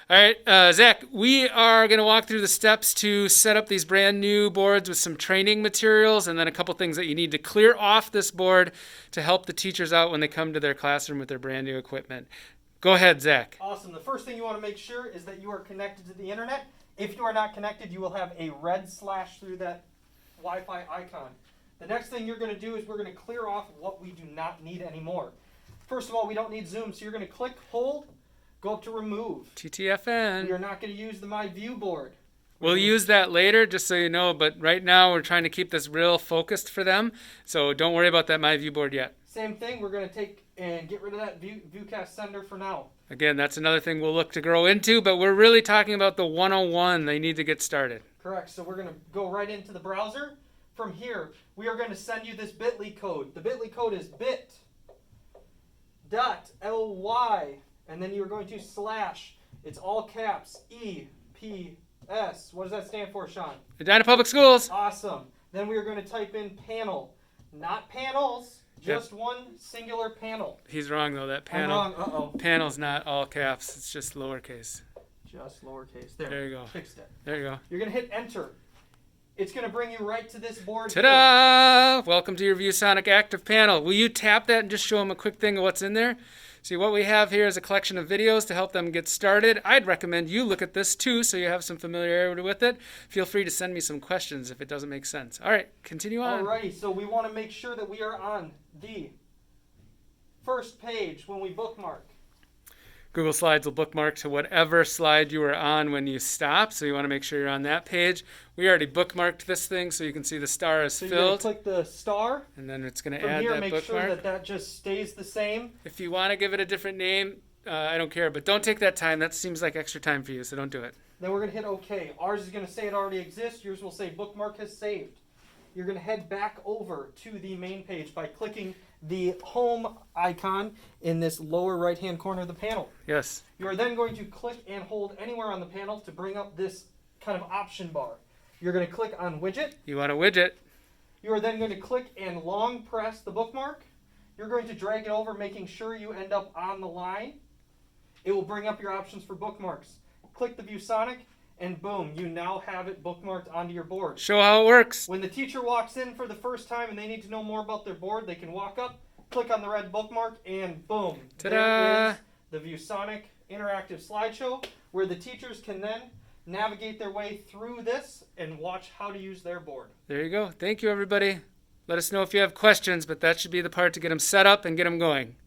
All right, Zach, we are going to walk through the steps to set up these brand new boards with some training materials and then a couple things that you need to clear off this board to help the teachers out when they come to their classroom with their brand new equipment. Go ahead, Zach. Awesome. The first thing you want to make sure is that you are connected to the internet. If you are not connected, you will have a red slash through that Wi-Fi icon. The next thing you're going to do is we're going to clear off what we do not need anymore. First of all, we don't need Zoom, so you're going to click, hold, go up to remove. TTFN. We are not going to use the My View board. We'll use that later, just so you know, but right now we're trying to keep this real focused for them, so don't worry about that My View board yet. Same thing, we're going to take and get rid of that Viewcast sender for now. Again, that's another thing we'll look to grow into, but we're really talking about the 101. They need to get started. Correct, so we're going to go right into the browser. From here, we are going to send you this bit.ly code. The bit.ly code is bit.ly, and then you're going to slash, it's all caps, EPS. What does that stand for, Sean? Edina Public Schools. Awesome. Then we are going to type in panel, not panels, just one singular panel. He's wrong, though. That panel. I'm wrong. Uh-oh. Panel's not all caps. It's just lowercase. Just lowercase. There you go. Fixed it. There you go. You're going to hit enter. It's going to bring you right to this board. Ta-da! Welcome to your ViewSonic Active Panel. Will you tap that and just show them a quick thing of what's in there? See, what we have here is a collection of videos to help them get started. I'd recommend you look at this too so you have some familiarity with it. Feel free to send me some questions if it doesn't make sense. All right, continue on. Alrighty, so we want to make sure that we are on the first page when we bookmark. Google Slides will bookmark to whatever slide you were on when you stop, so you want to make sure you're on that page. We already bookmarked this thing, so you can see the star is so filled. You're going to click the star. And then it's going to From add here, that make bookmark. sure that that just stays the same. If you want to give it a different name, I don't care, but don't take that time. That seems like extra time for you, so don't do it. Then we're going to hit OK. Ours is going to say it already exists. Yours will say bookmark has saved. You're going to head back over to the main page by clicking the home icon in this lower right-hand corner of the panel. Yes. You are then going to click and hold anywhere on the panel to bring up this kind of option bar. You're going to click on widget. You want a widget. You are then going to click and long press the bookmark. You're going to drag it over, making sure you end up on the line. It will bring up your options for bookmarks. Click the ViewSonic, and boom, you now have it bookmarked onto your board. Show how it works. When the teacher walks in for the first time and they need to know more about their board, they can walk up, click on the red bookmark, and boom. Ta-da! There is the ViewSonic interactive slideshow where the teachers can then navigate their way through this and watch how to use their board. There you go. Thank you, everybody. Let us know if you have questions, but that should be the part to get them set up and get them going.